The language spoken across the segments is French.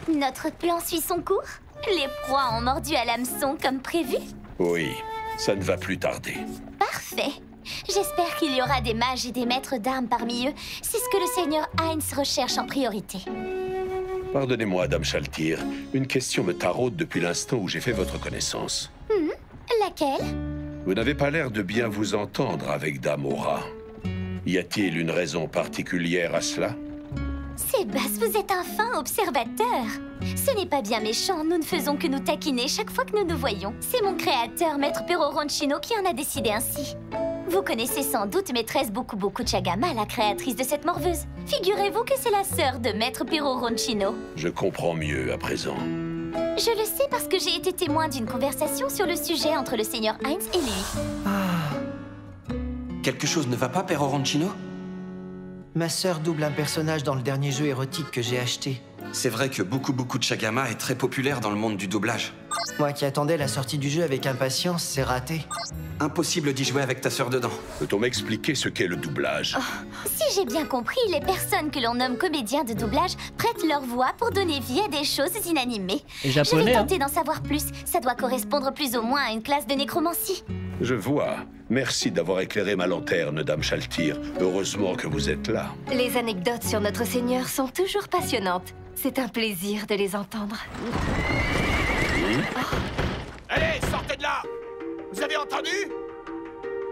Notre plan suit son cours? Les proies ont mordu à l'hameçon comme prévu? Oui, ça ne va plus tarder. Parfait. J'espère qu'il y aura des mages et des maîtres d'armes parmi eux. C'est ce que le seigneur Heinz recherche en priorité. Pardonnez-moi, Dame Shaltir. Une question me taraude depuis l'instant où j'ai fait votre connaissance. Laquelle? Vous n'avez pas l'air de bien vous entendre avec Dame Aura. Y a-t-il une raison particulière à cela? Sébas, vous êtes un fin observateur. Ce n'est pas bien méchant, nous ne faisons que nous taquiner chaque fois que nous nous voyons. C'est mon créateur, Maître Pero Ronchino, qui en a décidé ainsi. Vous connaissez sans doute Maîtresse Boku Chagama, la créatrice de cette morveuse. Figurez-vous que c'est la sœur de Maître Pero Ronchino. Je comprends mieux à présent. Je le sais parce que j'ai été témoin d'une conversation sur le sujet entre le seigneur Heinz et lui. Quelque chose ne va pas, Pero Ronchino? Ma sœur double un personnage dans le dernier jeu érotique que j'ai acheté. C'est vrai que Boku Chagama est très populaire dans le monde du doublage. Moi qui attendais la sortie du jeu avec impatience, c'est raté. Impossible d'y jouer avec ta sœur dedans. Peut-on m'expliquer ce qu'est le doublage? Si j'ai bien compris, les personnes que l'on nomme comédiens de doublage prêtent leur voix pour donner vie à des choses inanimées. Et Je vais japonais, hein. tenter d'en savoir plus. Ça doit correspondre plus ou moins à une classe de nécromancie. Je vois. Merci d'avoir éclairé ma lanterne, Dame Shaltir. Heureusement que vous êtes là. Les anecdotes sur notre seigneur sont toujours passionnantes. C'est un plaisir de les entendre. Allez, sortez de là! Vous avez entendu?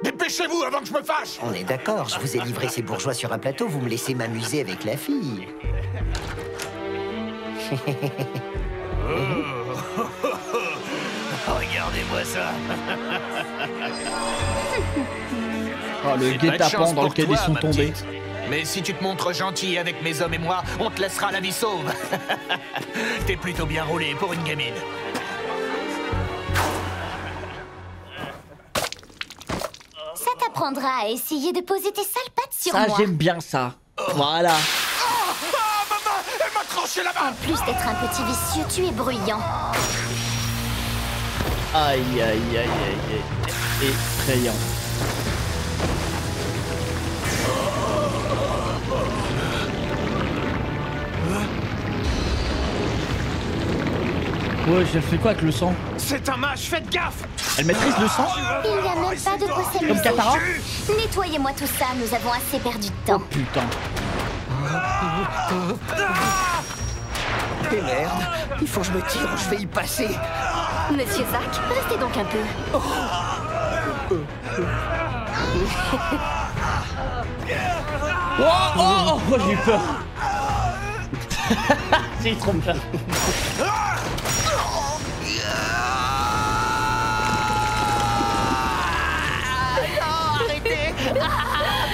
Dépêchez-vous avant que je me fâche! On est d'accord, je vous ai livré ces bourgeois sur un plateau, vous me laissez m'amuser avec la fille. Regardez-moi ça! Oh, le C'est pas de guet-apens chance dans pour lequel toi, ils sont ma tombés. petite. Mais si tu te montres gentil avec mes hommes et moi, on te laissera la vie sauve. T'es plutôt bien roulé pour une gamine. Ça t'apprendra à essayer de poser tes sales pattes sur Ça, moi. j'aime bien ça. Voilà. Ah, maman! Elle m'a tranché la main! En plus d'être un petit vicieux, tu es bruyant. Aïe, aïe, aïe, aïe, aïe. Effrayant. Ouais, j'ai fait quoi avec le sang? C'est un mage, faites gaffe! Elle maîtrise le sang? Il n'y a même pas de quoi Comme s'amuser. Katara? Nettoyez-moi tout ça, nous avons assez perdu de Oh temps. putain. Et merde, il faut que je me tire ou je vais y passer. Monsieur Zach, restez donc un peu. Oh, oh, oh, j'ai eu peur. J'ai trop peur. Arrêtez!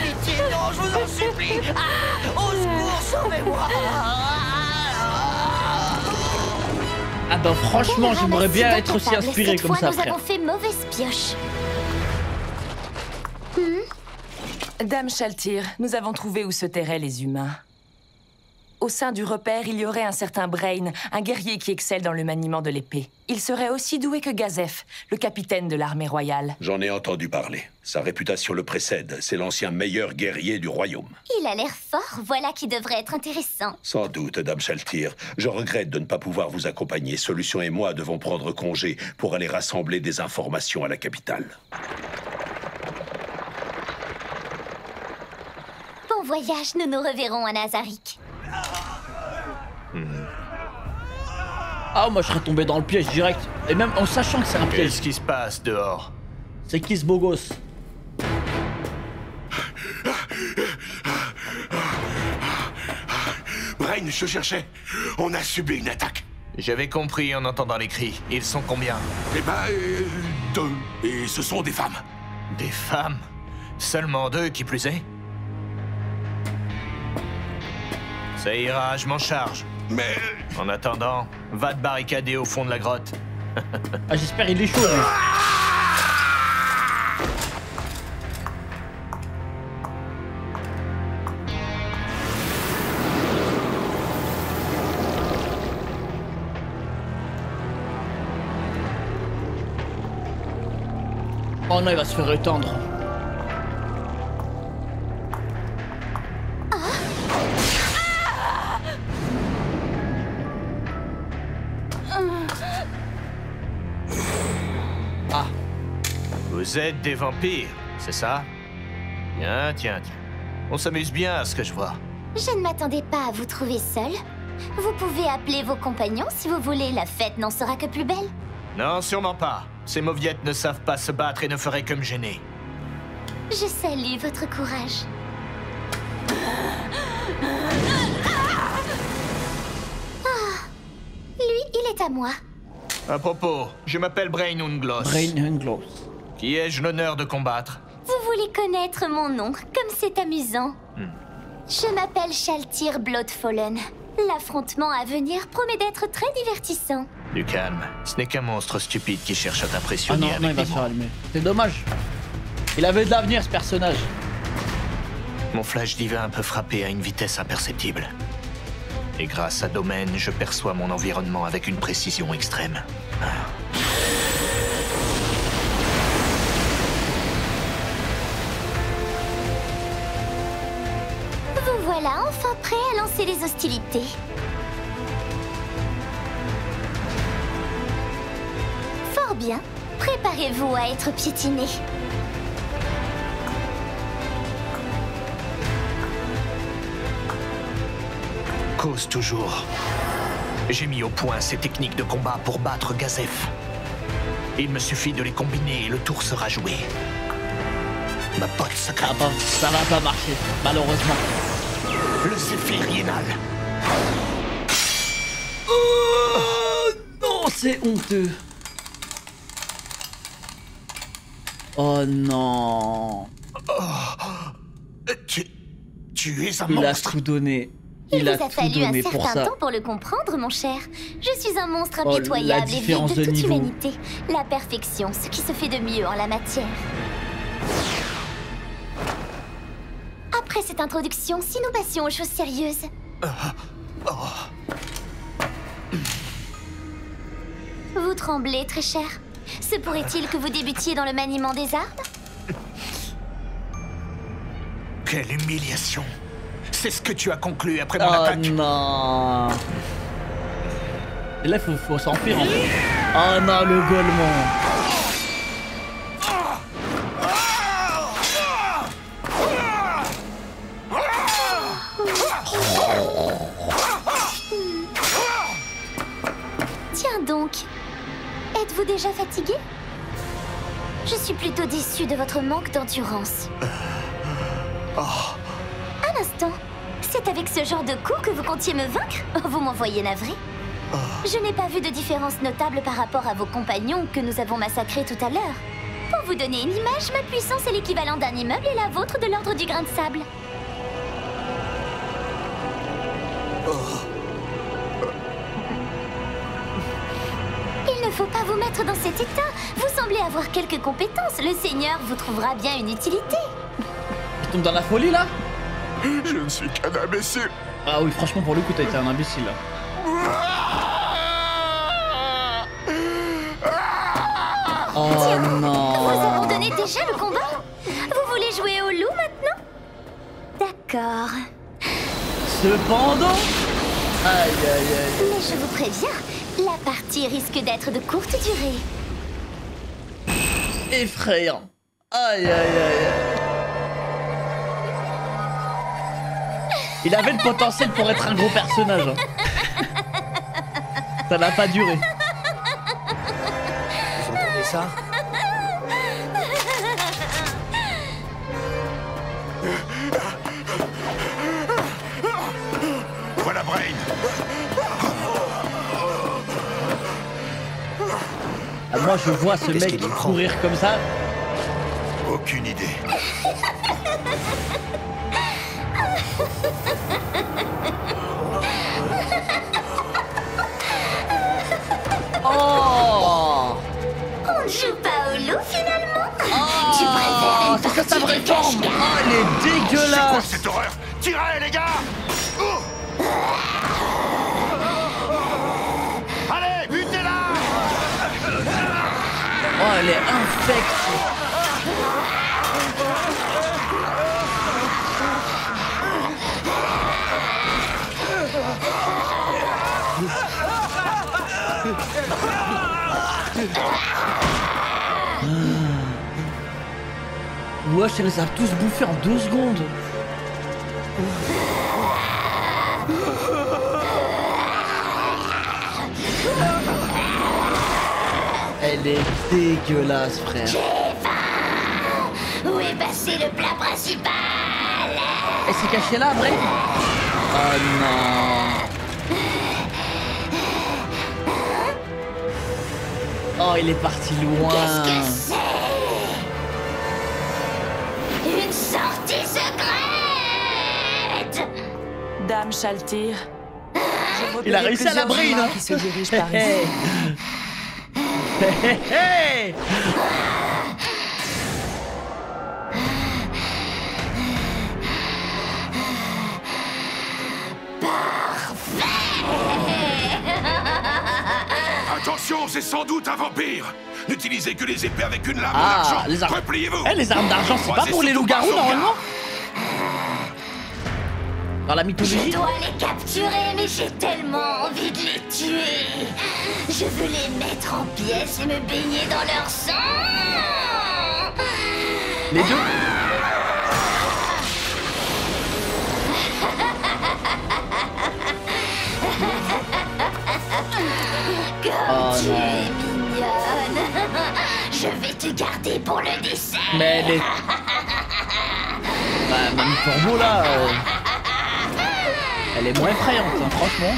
Pitié, non, je vous en supplie! Au secours, sauvez-moi! Ah bah franchement, Quel j'aimerais bien ramassis être aussi d'incapables. inspiré Cette comme fois, ça, nous frère. avons fait mauvaise pioche. Dame Shaltir, nous avons trouvé où se terraient les humains. Au sein du repère, il y aurait un certain Brain, un guerrier qui excelle dans le maniement de l'épée. Il serait aussi doué que Gazef, le capitaine de l'armée royale. J'en ai entendu parler. Sa réputation le précède. C'est l'ancien meilleur guerrier du royaume. Il a l'air fort, voilà qui devrait être intéressant. Sans doute, Dame Shaltir. Je regrette de ne pas pouvoir vous accompagner. Solution et moi devons prendre congé pour aller rassembler des informations à la capitale. Bon voyage, nous nous reverrons à Nazarick. Ah, moi je serais tombé dans le piège direct. Et même en sachant que c'est un piège. Qu'est-ce qui se passe dehors? C'est qui ce beau gosse? Brain, je cherchais. On a subi une attaque. J'avais compris en entendant les cris. Ils sont combien? Eh ben, 2. Et ce sont des femmes. Des femmes? Seulement 2 qui plus est? Ça ira, je m'en charge. Mais... En attendant, va te barricader au fond de la grotte. Ah, j'espère il est chaud, lui. Oh non, il va se faire étendre. Vous êtes des vampires, c'est ça? Tiens, tiens, tiens. On s'amuse bien à ce que je vois. Je ne m'attendais pas à vous trouver seul. Vous pouvez appeler vos compagnons si vous voulez, la fête n'en sera que plus belle. Non, sûrement pas. Ces mauviettes ne savent pas se battre et ne feraient que me gêner. Je salue votre courage. Lui, il est à moi. À propos, je m'appelle Brain Unglos. Brain Unglos. Qui ai-je l'honneur de combattre? Vous voulez connaître mon nom, comme c'est amusant. Je m'appelle Shaltir Bloodfallen. L'affrontement à venir promet d'être très divertissant. Du calme. Ce n'est qu'un monstre stupide qui cherche à Ah t'impressionner non, avec non, il va des se mots. faire allumer. C'est dommage. Il avait de l'avenir, ce personnage. Mon flash divin peut frapper à une vitesse imperceptible. Et grâce à Domaine, je perçois mon environnement avec une précision extrême. Vous voilà enfin prêt à lancer les hostilités. Fort bien. Préparez-vous à être piétiné. Cause toujours. J'ai mis au point ces techniques de combat pour battre Gazef. Il me suffit de les combiner et le tour sera joué. Ma pote secrète. Ça va pas marcher, malheureusement. Le Zéphyr Yénal. Oh non, c'est honteux. Oh non. Tu es un Il a monstre. tout donné. Il a vous a tout fallu un donné pour certain ça. temps pour le comprendre, mon cher. Je suis un monstre Oh, la impitoyable et vide différence de de toute niveau. humanité. La perfection, ce qui se fait de mieux en la matière. Après cette introduction, si nous passions aux choses sérieuses. Vous tremblez, très cher. Se pourrait-il que vous débutiez dans le maniement des armes? Quelle humiliation. C'est ce que tu as conclu après mon Oh attaque. non. Et là, faut s'enfuir en fait. Oh non, le Golemon. Tiens donc. Êtes-vous déjà fatigué? Je suis plutôt déçue de votre manque d'endurance. Un instant. C'est avec ce genre de coup que vous comptiez me vaincre? Vous m'envoyez navré? Je n'ai pas vu de différence notable par rapport à vos compagnons que nous avons massacrés tout à l'heure. Pour vous donner une image, ma puissance est l'équivalent d'un immeuble et la vôtre de l'ordre du grain de sable. Il ne faut pas vous mettre dans cet état. Vous semblez avoir quelques compétences. Le Seigneur vous trouvera bien une utilité. Tu tombes dans la folie là? Je ne suis qu'un imbécile. Ah oui, franchement, pour le coup, t'as été un imbécile là. Oh Vous non. abandonnez déjà le combat? Vous voulez jouer au loup maintenant? D'accord. Cependant. Aïe aïe aïe. Mais je vous préviens, la partie risque d'être de courte durée. Effrayant. Aïe aïe aïe. Il avait le potentiel pour être un gros personnage. Ça n'a pas duré. Vous entendez ça? Voilà Brain. Ah, moi je vois ce Qu'est-ce mec qu'il y prend courir comme ça. Aucune idée. Oh. On ne joue pas au loup finalement? Oh, Tu préfères une c'est ça sa partie vraie de forme. cache-cache? Oh, elle est dégueulasse. Cette horreur. Tirez les gars. Allez, butez-la. Oh, elle est infecte. Wesh, elle les a tous bouffés en 2 secondes. Elle est dégueulasse, frère. Où est passé le plat principal? Elle s'est cachée là, après? Oh non. Oh, il est parti loin. Qu'est-ce que c'est? Une sortie secrète! Dame Shaltir. Il a réussi à la brine, hein. Qui se dirige par ici. Hey. Attention, c'est sans doute un vampire. N'utilisez que les épées avec une lame Ah, d'argent. les armes. Repliez-vous. Eh, les armes d'argent, c'est pas Croisez pour les surtout pas loups-garous, son regard. normalement? Dans la Je mythologie? dois les capturer, mais j'ai tellement envie de les tuer. Je veux les mettre en pièces et me baigner dans leur sang. Les deux? Comme tu non. es mignonne. Je vais te garder pour le dessert. Mais elle est... Bah, Mamie Corbeau, là... Elle est moins effrayante, hein, franchement.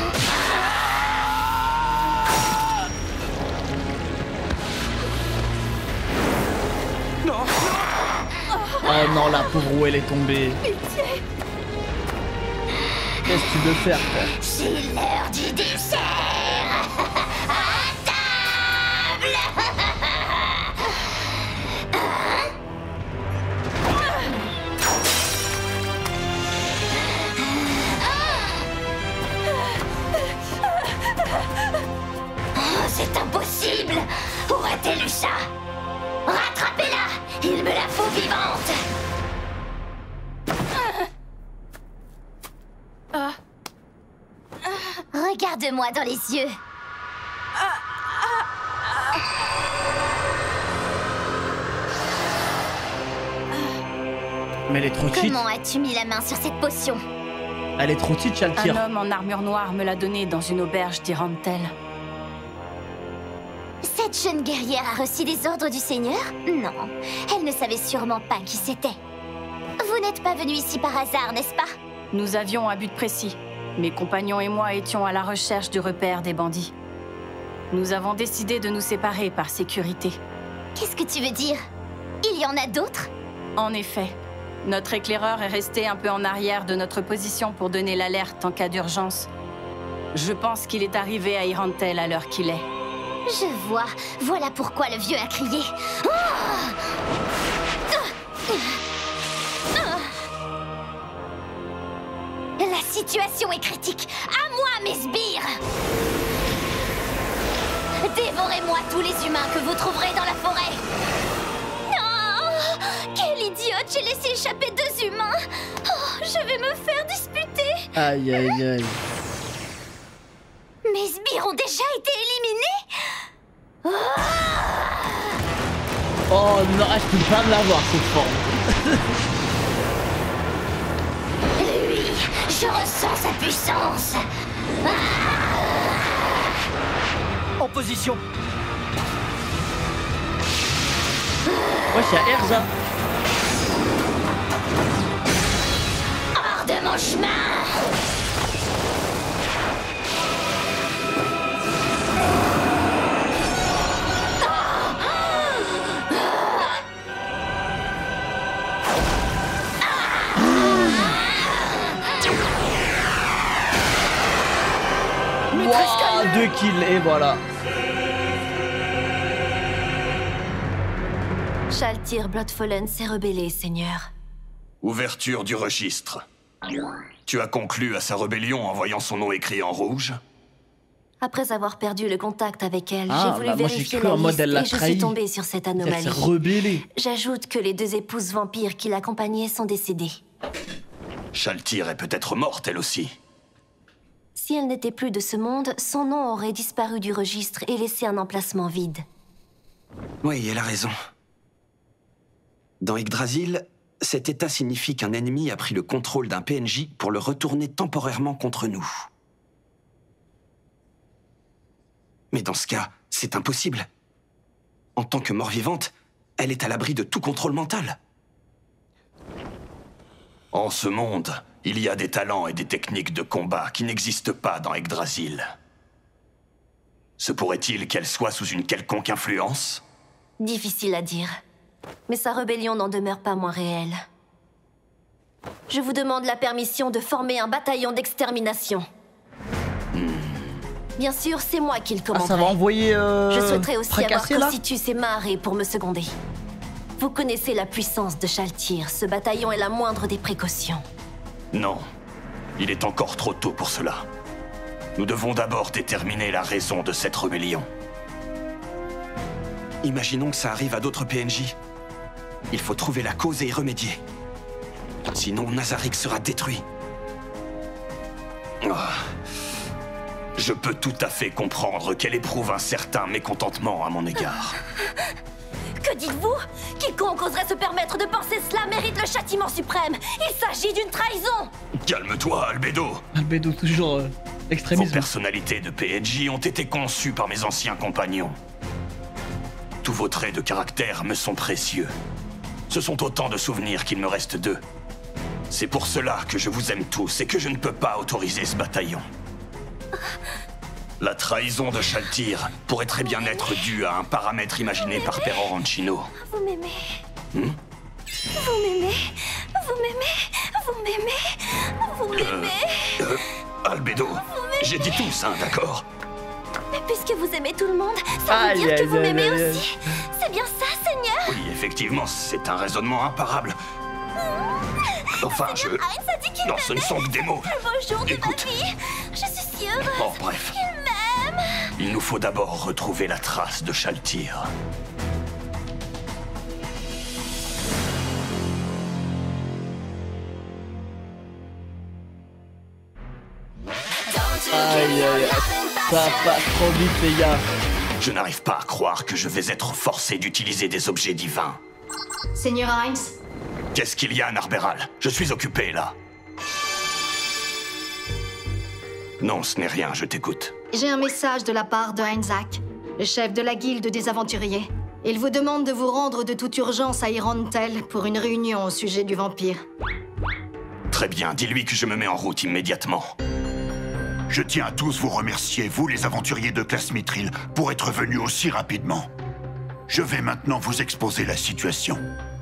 Oh non, la pauvre, où elle est tombée. Qu'est-ce que tu veux faire, frère? C'est l'heure du dessert. À table. Oh, c'est impossible. Où a-t-elle eu ça? Rattrapez-la. Il me la faut vivante. Regarde-moi dans les yeux. Mais elle est trop cheat. Comment as-tu mis la main sur cette potion? Elle est trop cheat, Shaltir. Un homme en armure noire me l'a donné dans une auberge d'Irantel. Cette jeune guerrière a reçu des ordres du Seigneur? Non, elle ne savait sûrement pas qui c'était. Vous n'êtes pas venu ici par hasard, n'est-ce pas? Nous avions un but précis. Mes compagnons et moi étions à la recherche du repère des bandits. Nous avons décidé de nous séparer par sécurité. Qu'est-ce que tu veux dire? Il y en a d'autres? En effet, notre éclaireur est resté un peu en arrière de notre position pour donner l'alerte en cas d'urgence. Je pense qu'il est arrivé à Irantel à l'heure qu'il est. Je vois. Voilà pourquoi le vieux a crié. La situation est critique. À moi, mes sbires! Dévorez-moi tous les humains que vous trouverez dans la forêt. Oh, quelle idiote! J'ai laissé échapper 2 humains. Oh, je vais me faire disputer. Aïe, aïe, aïe. Mes sbires ont déjà été éliminés. Oh non, je peux pas me l'avoir, cette forme. Lui, je ressens sa puissance. En position. Wesh, y'a Erza. Hors de mon chemin. Wow, 2 kills, et voilà. Shaltir Bloodfallen s'est rebellé, Seigneur. Ouverture du registre. Tu as conclu à sa rébellion en voyant son nom écrit en rouge? Après avoir perdu le contact avec elle, Ah, j'ai voulu bah moi, j'ai vérifier cru la en mode liste elle l'a et je trahi. suis tombée sur cette Elle anomalie. s'est rebellée. J'ajoute que les 2 épouses vampires qui l'accompagnaient sont décédées. Shaltir est peut-être morte, elle aussi. Si elle n'était plus de ce monde, son nom aurait disparu du registre et laissé un emplacement vide. Oui, elle a raison. Dans Yggdrasil, cet état signifie qu'un ennemi a pris le contrôle d'un PNJ pour le retourner temporairement contre nous. Mais dans ce cas, c'est impossible. En tant que mort-vivante, elle est à l'abri de tout contrôle mental. En ce monde, il y a des talents et des techniques de combat qui n'existent pas dans Yggdrasil. Se pourrait-il qu'elle soit sous une quelconque influence? Difficile à dire. Mais sa rébellion n'en demeure pas moins réelle. Je vous demande la permission de former un bataillon d'extermination. Bien sûr, c'est moi qui le commanderai. Ça va envoyer Je souhaiterais aussi avoir là Cocytus et Maharé pour me seconder. Vous connaissez la puissance de Shaltyr. Ce bataillon est la moindre des précautions. Non, il est encore trop tôt pour cela. Nous devons d'abord déterminer la raison de cette rébellion. Imaginons que ça arrive à d'autres PNJ. Il faut trouver la cause et y remédier. Sinon, Nazarick sera détruit. Je peux tout à fait comprendre qu'elle éprouve un certain mécontentement à mon égard. Que dites-vous? Quiconque oserait se permettre de penser cela mérite le châtiment suprême. Il s'agit d'une trahison. Calme-toi, Albedo. Albedo, toujours Vos extrémisme. personnalités de PNJ ont été conçues par mes anciens compagnons. Tous vos traits de caractère me sont précieux. Ce sont autant de souvenirs qu'il me reste d'eux. C'est pour cela que je vous aime tous et que je ne peux pas autoriser ce bataillon. La trahison de Shaltyr pourrait très bien être due à un paramètre imaginé par Pero Ronchino. Vous m'aimez. Vous m'aimez. Vous m'aimez. Vous m'aimez. Vous m'aimez. Albedo, j'ai dit tous, hein, d'accord? Mais puisque vous aimez tout le monde, ça veut dire que vous m'aimez aussi. C'est bien ça, Seigneur? Oui, effectivement, c'est un raisonnement imparable. Enfin, Seigneur Heinz a dit qu'il Non, ce ne sont que des mots. Le beau jour de Écoute. ma vie. Je suis si heureuse. Bon, bref. Il m'aime. Il nous faut d'abord retrouver la trace de Shaltyr. Aïe, aïe, ça passe trop vite, les gars. Je n'arrive pas à croire que je vais être forcé d'utiliser des objets divins. Seigneur Heinz, Qu'est-ce qu'il y a, Narberal? Je suis occupé, là. Non, ce n'est rien, je t'écoute. j'ai un message de la part de Heinzak, le chef de la guilde des aventuriers. Il vous demande de vous rendre de toute urgence à Irantel pour une réunion au sujet du vampire. Très bien, dis-lui que je me mets en route immédiatement. Je tiens à tous vous remercier, vous les aventuriers de classe Mithril, pour être venus aussi rapidement. Je vais maintenant vous exposer la situation.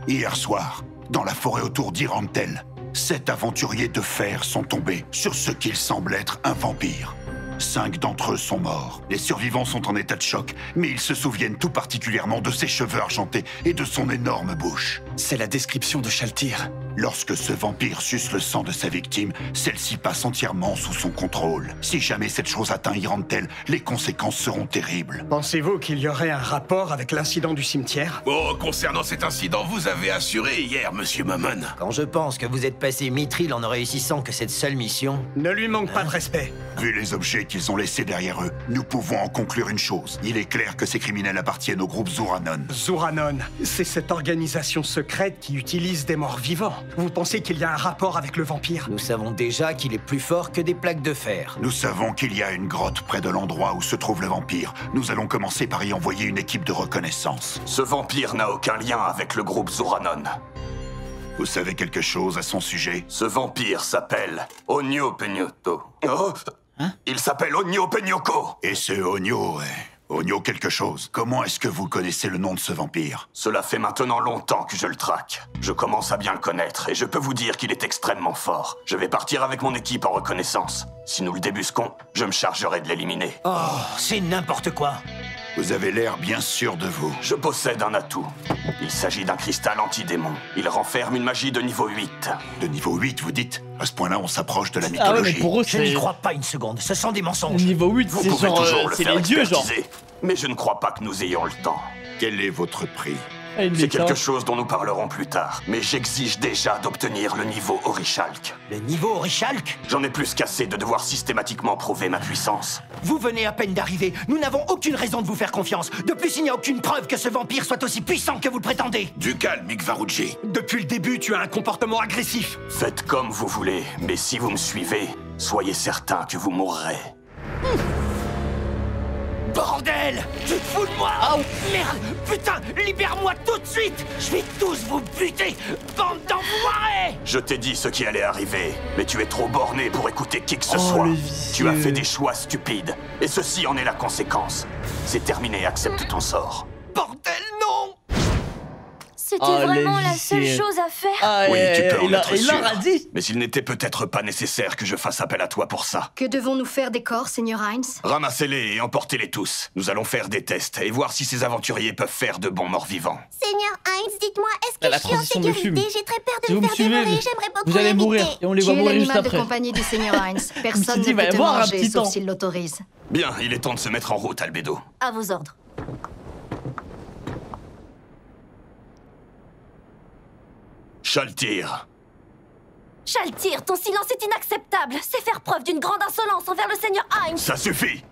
Hier soir, dans la forêt autour d'Irantel, 7 aventuriers de fer sont tombés sur ce qu'il semble être un vampire. 5 d'entre eux sont morts. Les survivants sont en état de choc, mais ils se souviennent tout particulièrement de ses cheveux argentés et de son énorme bouche. C'est la description de Shaltyr. Lorsque ce vampire suce le sang de sa victime, celle-ci passe entièrement sous son contrôle. Si jamais cette chose atteint Irantel, les conséquences seront terribles. Pensez-vous qu'il y aurait un rapport avec l'incident du cimetière? Oh, concernant cet incident, vous avez assuré hier, monsieur Momon. Quand je pense que vous êtes passé Mithril en ne réussissant que cette seule mission... Ne lui manque pas de respect. Vu les objets qu'ils ont laissés derrière eux, nous pouvons en conclure une chose. Il est clair que ces criminels appartiennent au groupe Zuranon. Zuranon, c'est cette organisation secrète qui utilise des morts vivants. Vous pensez qu'il y a un rapport avec le vampire? Nous savons déjà qu'il est plus fort que des plaques de fer. Nous savons qu'il y a une grotte près de l'endroit où se trouve le vampire. Nous allons commencer par y envoyer une équipe de reconnaissance. Ce vampire n'a aucun lien avec le groupe Zuranon. Vous savez quelque chose à son sujet? Ce vampire s'appelle Onyo Penyoko. Oh, il s'appelle Onyo Penyoko. Et ce Onyo Onyo quelque chose. Comment est-ce que vous connaissez le nom de ce vampire? Cela fait maintenant longtemps que je le traque. Je commence à bien le connaître et je peux vous dire qu'il est extrêmement fort. Je vais partir avec mon équipe en reconnaissance. Si nous le débusquons, je me chargerai de l'éliminer. Oh, c'est n'importe quoi. Vous avez l'air bien sûr de vous. Je possède un atout. Il s'agit d'un cristal anti-démon. Il renferme une magie de niveau 8. De niveau 8, vous dites? À ce point-là, on s'approche de la Ah mythologie. ouais, mais pour eux, Je n'y c'est... crois pas une seconde, ce sont des mensonges. Niveau 8, Vous c'est pouvez genre... toujours le c'est faire les dieux, genre. expertiser, mais je ne crois pas que nous ayons le temps. Quel est votre prix? C'est quelque chose dont nous parlerons plus tard. Mais j'exige déjà d'obtenir le niveau Orichalque. Le niveau Orichalque? J'en ai plus qu'assez de devoir systématiquement prouver ma puissance. Vous venez à peine d'arriver. Nous n'avons aucune raison de vous faire confiance. De plus, il n'y a aucune preuve que ce vampire soit aussi puissant que vous le prétendez. Du calme, Ikvaruji. Depuis le début, tu as un comportement agressif. Faites comme vous voulez, mais si vous me suivez, soyez certain que vous mourrez. Bordel! Tu te fous de moi? Oh merde! Putain! Libère-moi tout de suite! Je vais tous vous buter! Bande d'enfoirés! Je t'ai dit ce qui allait arriver, mais tu es trop borné pour écouter qui que ce soit. Tu as fait des choix stupides, et ceci en est la conséquence. C'est terminé, accepte ton sort. Bordel, non! C'était vraiment la seule chose à faire. Oui, tu peux en être sûr. Mais il n'était peut-être pas nécessaire que je fasse appel à toi pour ça. Que devons-nous faire des corps, Seigneur Hines? Ramassez-les et emportez-les tous. Nous allons faire des tests et voir si ces aventuriers peuvent faire de bons morts-vivants. Seigneur Hines, dites-moi, est-ce que je suis en sécurité? J'ai très peur de Si me vous faire me suivez, dévorer, j'aimerais beaucoup vous allez éviter. mourir et on les voit mourir juste Tu es l'animal de après. compagnie du Seigneur Hines. Personne dit, ne va peut y te avoir un manger petit sauf temps. s'il l'autorise. Bien, il est temps de se mettre en route, Albedo. À vos ordres. Shaltir. Shaltir, ton silence est inacceptable. C'est faire preuve d'une grande insolence envers le Seigneur Hines. Ça suffit!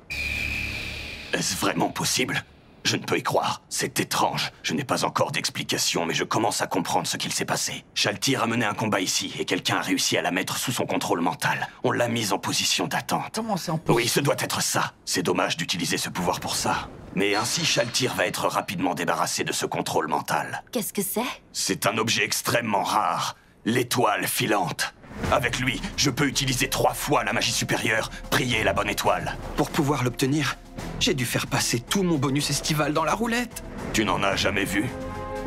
Est-ce vraiment possible? Je ne peux y croire. C'est étrange. Je n'ai pas encore d'explication, mais je commence à comprendre ce qu'il s'est passé. Shaltir a mené un combat ici, et quelqu'un a réussi à la mettre sous son contrôle mental. On l'a mise en position d'attente. Comment c'est en position? Oui, ce doit être ça. C'est dommage d'utiliser ce pouvoir pour ça. Mais ainsi, Shaltir va être rapidement débarrassé de ce contrôle mental. Qu'est-ce que c'est? C'est un objet extrêmement rare. L'étoile filante. Avec lui, je peux utiliser 3 fois la magie supérieure, prier la bonne étoile. Pour pouvoir l'obtenir, j'ai dû faire passer tout mon bonus estival dans la roulette. Tu n'en as jamais vu?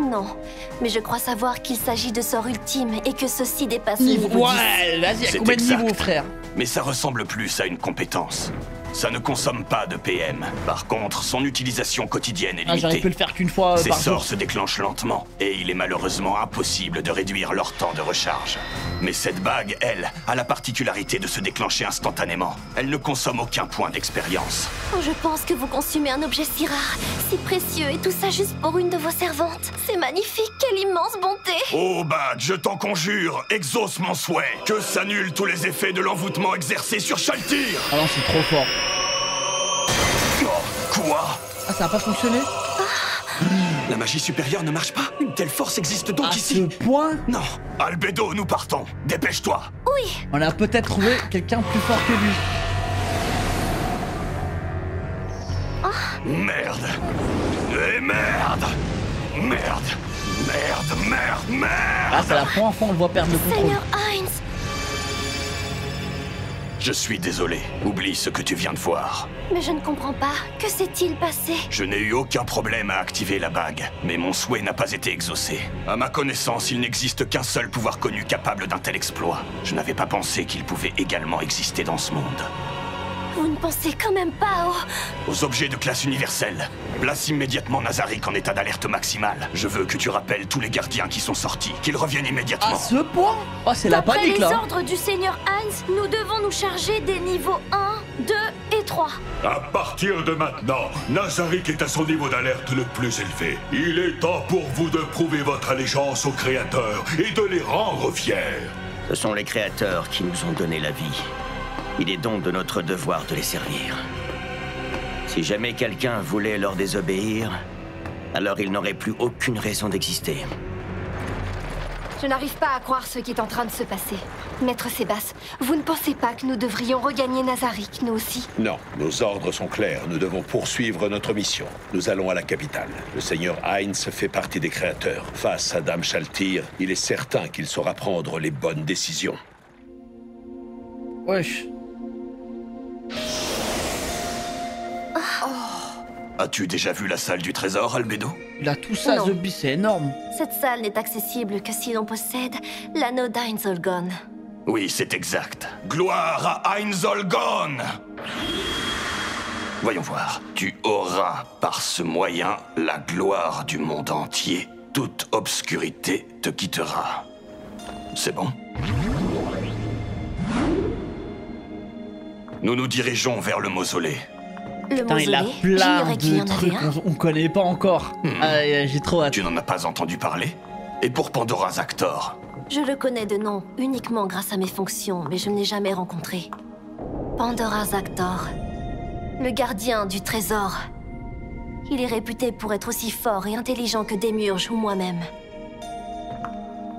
Non, mais je crois savoir qu'il s'agit de sort ultime et que ceci dépasse le Niveau. niveau 10. Ouais, vas-y, C'est à combien de exact. niveaux, frère? Mais ça ressemble plus à une compétence. Ça ne consomme pas de PM. Par contre, son utilisation quotidienne est Ah, j'aurais limitée. pu le faire qu'une fois Ces par sorts jour. se déclenchent lentement, et il est malheureusement impossible de réduire leur temps de recharge. Mais cette bague, elle, a la particularité de se déclencher instantanément. Elle ne consomme aucun point d'expérience. Oh, je pense que vous consumez un objet si rare, si précieux, et tout ça juste pour une de vos servantes. C'est magnifique, quelle immense bonté! Oh Bad, je t'en conjure, exauce mon souhait, que s'annulent tous les effets de l'envoûtement exercé sur Shaltir! Ah non, c'est trop fort. Oh, quoi? Ah, ça a pas fonctionné? La magie supérieure ne marche pas. Une telle force existe donc À ici. ce point? Non. Albedo, nous partons. Dépêche-toi. Oui. On a peut-être trouvé quelqu'un plus fort que lui. Merde. Et merde. Merde. Merde, merde, merde. Ah, c'est la première fois on le voit perdre le contrôle. Seigneur Hines! Je suis désolé. Oublie ce que tu viens de voir. Mais je ne comprends pas. Que s'est-il passé? Je n'ai eu aucun problème à activer la bague, mais mon souhait n'a pas été exaucé. À ma connaissance, il n'existe qu'un seul pouvoir connu capable d'un tel exploit. Je n'avais pas pensé qu'il pouvait également exister dans ce monde. Vous ne pensez quand même pas Aux objets de classe universelle. Place immédiatement Nazarick en état d'alerte maximale. Je veux que tu rappelles tous les gardiens qui sont sortis, qu'ils reviennent immédiatement. À ce point? Oh, c'est la D'après panique les là. ordres du Seigneur Hines, nous devons nous charger des niveaux 1, 2 et 3. À partir de maintenant, Nazarick est à son niveau d'alerte le plus élevé. Il est temps pour vous de prouver votre allégeance aux créateurs et de les rendre fiers. Ce sont les créateurs qui nous ont donné la vie. Il est donc de notre devoir de les servir. Si jamais quelqu'un voulait leur désobéir, alors il n'aurait plus aucune raison d'exister. Je n'arrive pas à croire ce qui est en train de se passer. Maître Sébas, vous ne pensez pas que nous devrions regagner Nazarick, nous aussi? Non, nos ordres sont clairs. Nous devons poursuivre notre mission. Nous allons à la capitale. Le Seigneur Hines fait partie des créateurs. Face à Dame Shaltir, il est certain qu'il saura prendre les bonnes décisions. Wesh. As-tu déjà vu la salle du trésor, Albedo? Il a tout ça, Non. The Beast, c'est énorme. Cette salle n'est accessible que si l'on possède l'anneau d'Einzolgon. Oui, c'est exact. Gloire à Einzolgon! Voyons voir. Tu auras, par ce moyen, la gloire du monde entier. Toute obscurité te quittera. C'est bon? Nous nous dirigeons vers le mausolée. Le Putain, il a mausolée, plein j'ignorais qu'il y de en avait trucs un. on connaît pas encore. J'ai trop hâte. Tu n'en as pas entendu parler? Et pour Pandora Zactor? Je le connais de nom, uniquement grâce à mes fonctions, mais je ne l'ai jamais rencontré. Pandora Zactor, le gardien du trésor. Il est réputé pour être aussi fort et intelligent que Démiurge ou moi-même.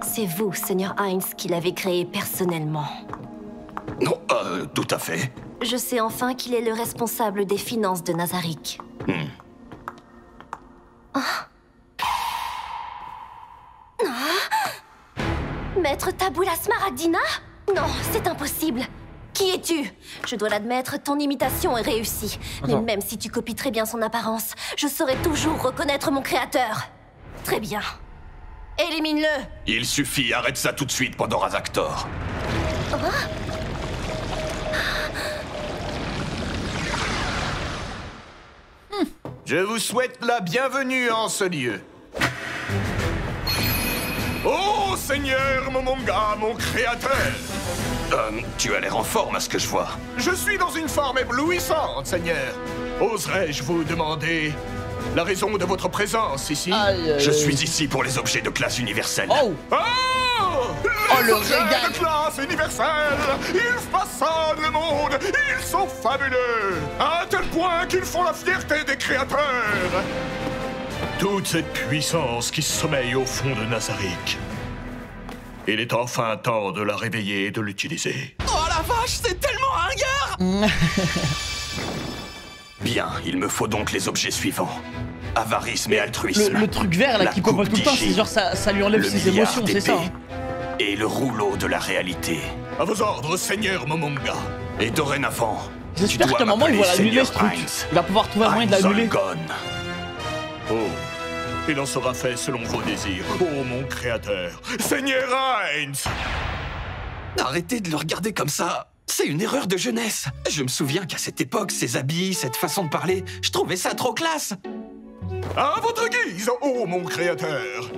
C'est vous, Seigneur Hines, qui l'avez créé personnellement. Non, tout à fait. Je sais enfin qu'il est le responsable des finances de Nazarick. Maître Tabula Smaragdina? Non, c'est impossible. Qui es-tu? Je dois l'admettre, ton imitation est réussie. Mais même si tu copies très bien son apparence, je saurais toujours reconnaître mon créateur. Très bien. Élimine-le. Il suffit, arrête ça tout de suite, Pandora Zactor. Je vous souhaite la bienvenue en ce lieu. Oh, Seigneur Momonga, mon créateur! Tu as l'air en forme à ce que je vois. Je suis dans une forme éblouissante, Seigneur. Oserais-je vous demander la raison de votre présence ici? Je suis ici pour les objets de classe universelle. Oh, le objets régal. de classe universelle! Ils façonnent le monde! Ils sont fabuleux! À tel point qu'ils font la fierté des créateurs! Toute cette puissance qui sommeille au fond de Nazarick. Il est enfin temps de la réveiller et de l'utiliser. Oh la vache, c'est tellement ringard! Bien, il me faut donc les objets suivants. Avarice mais altruisme. Le truc vert là La qui pop tout le temps, coupe c'est genre ça lui enlève le ses milliard émotions, c'est ça. d'épées Et le rouleau de la réalité. À vos ordres, Seigneur Momonga. Et dorénavant, J'espère qu'à un moment il va l'annuler ce truc. Il va pouvoir trouver un moyen de l'annuler. Oh, il en sera fait selon vos désirs. Oh, mon créateur, Seigneur Hines! Arrêtez de le regarder comme ça. C'est une erreur de jeunesse. Je me souviens qu'à cette époque, ses habits, cette façon de parler, je trouvais ça trop classe. À votre guise, oh, mon créateur!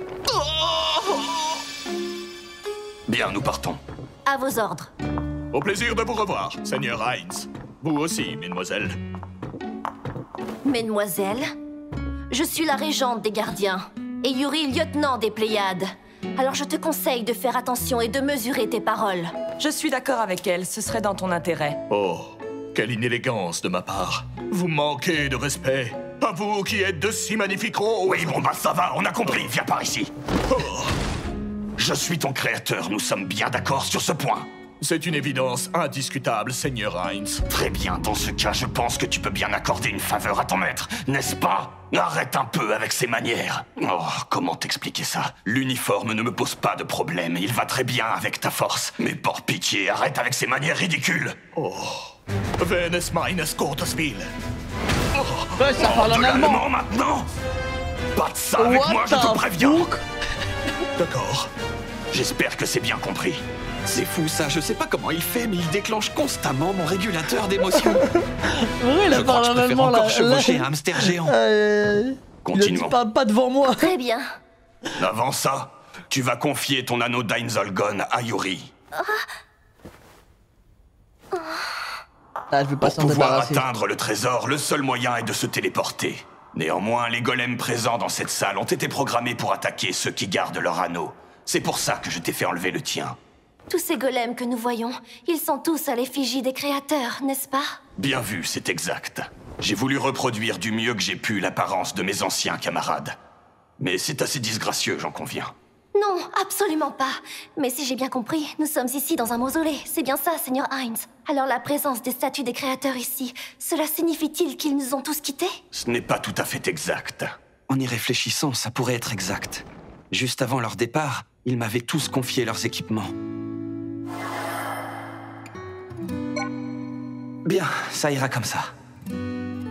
Bien, nous partons. À vos ordres. Au plaisir de vous revoir, Seigneur Hines. Vous aussi, mesdemoiselles. Mesdemoiselles, je suis la régente des gardiens, et Yuri, lieutenant des Pléiades. Alors je te conseille de faire attention et de mesurer tes paroles. Je suis d'accord avec elle, ce serait dans ton intérêt. Oh, quelle inélégance de ma part. Vous manquez de respect. À vous qui êtes de si magnifiques roses. Oui, bon bah ça va, on a compris, viens par ici. Je suis ton créateur, nous sommes bien d'accord sur ce point. C'est une évidence indiscutable, Seigneur Hines. Très bien, dans ce cas, je pense que tu peux bien accorder une faveur à ton maître, n'est-ce pas? Arrête un peu avec ses manières. Oh, comment t'expliquer ça? L'uniforme ne me pose pas de problème, il va très bien avec ta force. Mais por pitié, arrête avec ces manières ridicules. Oh, Venus minus Courtesville. Ouais, ça parle en allemand maintenant. Pas de ça avec moi, je te préviens. D'accord. J'espère que c'est bien compris. C'est fou ça, je sais pas comment il fait, mais il déclenche constamment mon régulateur d'émotions. Ouais, il a Je crois que parlé je en préfère allemand là. encore chevaucher un hamster géant. Continuons. Il parle pas devant moi. Très bien. Avant ça, tu vas confier ton anneau d'Einzolgon à Yuri. Ah, je vais pas Pour s'en pouvoir débarrasser. atteindre le trésor, le seul moyen est de se téléporter. Néanmoins, les golems présents dans cette salle ont été programmés pour attaquer ceux qui gardent leur anneau. C'est pour ça que je t'ai fait enlever le tien. Tous ces golems que nous voyons, ils sont tous à l'effigie des créateurs, n'est-ce pas? Bien vu, c'est exact. J'ai voulu reproduire du mieux que j'ai pu l'apparence de mes anciens camarades. Mais c'est assez disgracieux, j'en conviens. Non, absolument pas. Mais si j'ai bien compris, nous sommes ici dans un mausolée. C'est bien ça, Seigneur Hines. Alors la présence des statues des créateurs ici, cela signifie-t-il qu'ils nous ont tous quittés? Ce n'est pas tout à fait exact. En y réfléchissant, ça pourrait être exact. Juste avant leur départ, ils m'avaient tous confié leurs équipements. Bien, ça ira comme ça.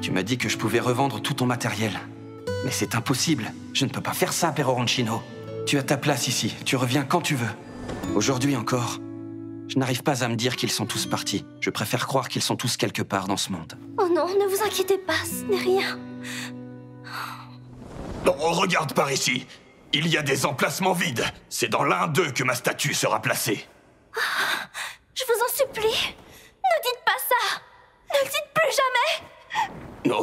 Tu m'as dit que je pouvais revendre tout ton matériel. Mais c'est impossible. Je ne peux pas faire ça, Peroroncino. Tu as ta place ici. Tu reviens quand tu veux. Aujourd'hui encore, je n'arrive pas à me dire qu'ils sont tous partis. Je préfère croire qu'ils sont tous quelque part dans ce monde. Oh non, ne vous inquiétez pas, ce n'est rien. Non, regarde par ici. Il y a des emplacements vides. C'est dans l'un d'eux que ma statue sera placée. Je vous en supplie, ne dites pas ça. Ne le dites plus jamais.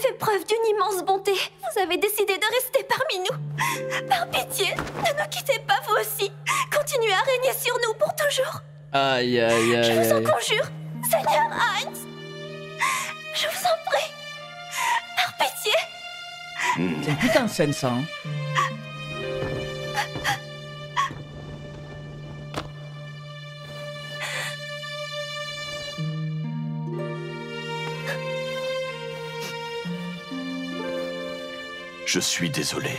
fait preuve d'une immense bonté. Vous avez décidé de rester parmi nous. Par pitié, ne nous quittez pas vous aussi. Continuez à régner sur nous pour toujours. Aïe, aïe, aïe. Je vous en conjure, Seigneur Heinz. Je vous en prie. Par pitié. C'est une putain de scène, ça. Hein. Je suis désolé.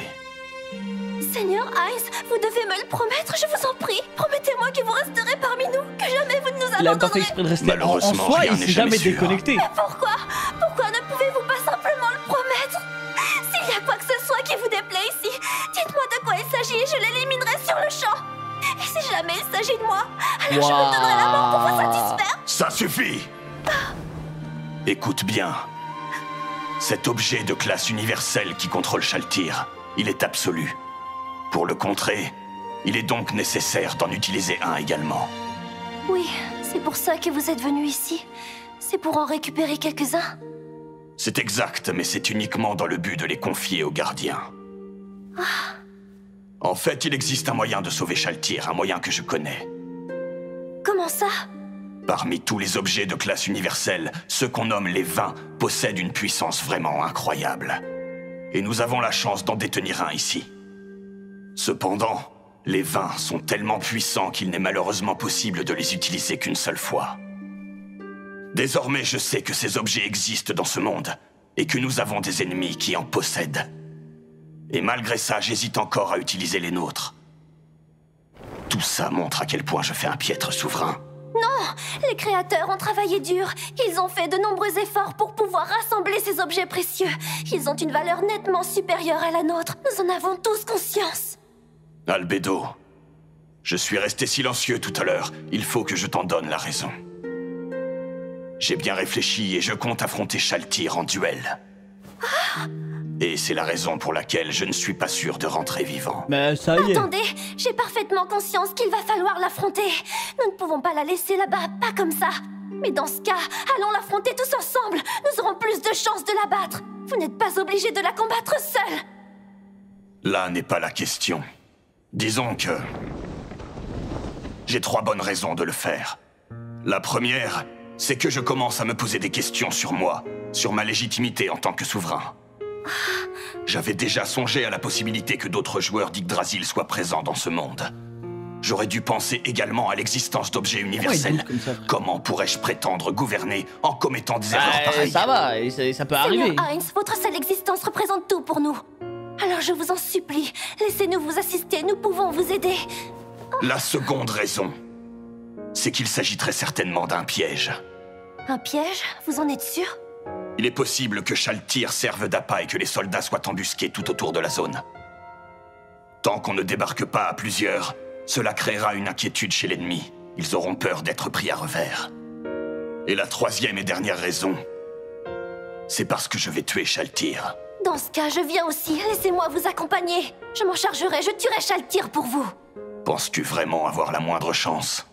Seigneur Heinz, vous devez me le promettre, je vous en prie. Promettez-moi que vous resterez parmi nous, que jamais vous ne nous abandonnerez. Il a pas fait exprès de rester en soi, il s'est jamais déconnecté. Mais pourquoi ne pouvez-vous pas simplement le promettre? S'il y a quoi que ce soit qui vous déplaît ici, dites-moi de quoi il s'agit et je l'éliminerai sur le champ. Et si jamais il s'agit de moi, alors je me donnerai la mort pour vous satisfaire. Ça suffit. Écoute bien. Cet objet de classe universelle qui contrôle Shaltir, il est absolu. Pour le contrer, il est donc nécessaire d'en utiliser un également. Oui, c'est pour ça que vous êtes venu ici. C'est pour en récupérer quelques-uns. C'est exact, mais c'est uniquement dans le but de les confier aux gardiens. En fait, il existe un moyen de sauver Shaltir, un moyen que je connais. Comment ça? Parmi tous les objets de classe universelle, ceux qu'on nomme les 20 possèdent une puissance vraiment incroyable. Et nous avons la chance d'en détenir un ici. Cependant, les 20 sont tellement puissants qu'il n'est malheureusement possible de les utiliser qu'une seule fois. Désormais, je sais que ces objets existent dans ce monde, et que nous avons des ennemis qui en possèdent. Et malgré ça, j'hésite encore à utiliser les nôtres. Tout ça montre à quel point je fais un piètre souverain. Non, les créateurs ont travaillé dur. Ils ont fait de nombreux efforts pour pouvoir rassembler ces objets précieux. Ils ont une valeur nettement supérieure à la nôtre. Nous en avons tous conscience. Albedo, je suis resté silencieux tout à l'heure. Il faut que je t'en donne la raison. J'ai bien réfléchi et je compte affronter Shaltir en duel. Et c'est la raison pour laquelle je ne suis pas sûr de rentrer vivant. Mais ça y est. Attendez, j'ai parfaitement conscience qu'il va falloir l'affronter. Nous ne pouvons pas la laisser là-bas, pas comme ça. Mais dans ce cas, allons l'affronter tous ensemble. Nous aurons plus de chances de la battre. Vous n'êtes pas obligé de la combattre seul. Là n'est pas la question. Disons que... j'ai 3 bonnes raisons de le faire. La première, c'est que je commence à me poser des questions sur moi, sur ma légitimité en tant que souverain. J'avais déjà songé à la possibilité que d'autres joueurs d'Yggdrasil soient présents dans ce monde. J'aurais dû penser également à l'existence d'objets universels. Comment pourrais-je prétendre gouverner en commettant des erreurs pareilles? Ça va, ça peut arriver. Seigneur Heinz, votre seule existence représente tout pour nous. Alors je vous en supplie, laissez-nous vous assister, nous pouvons vous aider. La seconde raison, c'est qu'il s'agit très certainement d'un piège. Un piège? Vous en êtes sûr? Il est possible que Shaltir serve d'appât et que les soldats soient embusqués tout autour de la zone. Tant qu'on ne débarque pas à plusieurs, cela créera une inquiétude chez l'ennemi. Ils auront peur d'être pris à revers. Et la troisième et dernière raison, c'est parce que je vais tuer Shaltir. Dans ce cas, je viens aussi. Laissez-moi vous accompagner. Je m'en chargerai, je tuerai Shaltir pour vous. Penses-tu vraiment avoir la moindre chance?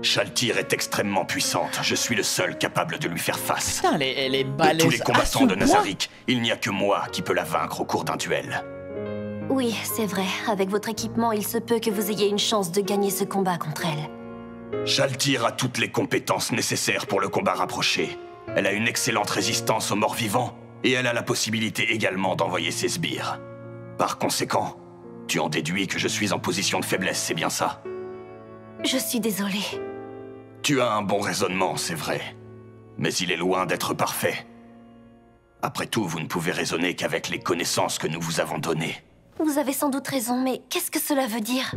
Shaltir est extrêmement puissante. Je suis le seul capable de lui faire face. Putain, elle est balèze. De tous les combattants de Nazarick, il n'y a que moi qui peux la vaincre au cours d'un duel. Oui, c'est vrai. Avec votre équipement, il se peut que vous ayez une chance de gagner ce combat contre elle. Shaltir a toutes les compétences nécessaires pour le combat rapproché. Elle a une excellente résistance aux morts vivants, et elle a la possibilité également d'envoyer ses sbires. Par conséquent, tu en déduis que je suis en position de faiblesse, c'est bien ça? Je suis désolée. Tu as un bon raisonnement, c'est vrai. Mais il est loin d'être parfait. Après tout, vous ne pouvez raisonner qu'avec les connaissances que nous vous avons données. Vous avez sans doute raison, mais qu'est-ce que cela veut dire?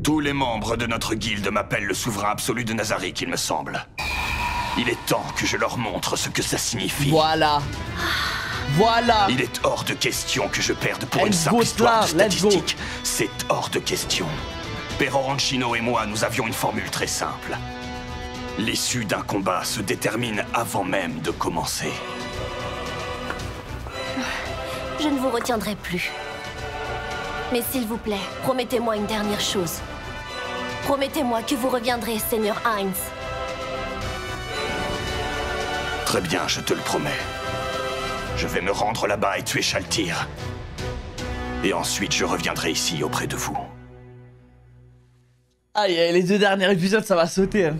Tous les membres de notre guilde m'appellent le souverain absolu de Nazarick, il me semble. Il est temps que je leur montre ce que ça signifie. Voilà. Voilà. Il est hors de question que je perde pour une simple histoire de statistique. C'est hors de question. Perroranchino et moi, nous avions une formule très simple. L'issue d'un combat se détermine avant même de commencer. Je ne vous retiendrai plus. Mais s'il vous plaît, promettez-moi une dernière chose. Promettez-moi que vous reviendrez, Seigneur Heinz. Très bien, je te le promets. Je vais me rendre là-bas et tuer Shaltir. Et ensuite, je reviendrai ici auprès de vous. Aïe, les 2 derniers épisodes, ça va sauter. Hein.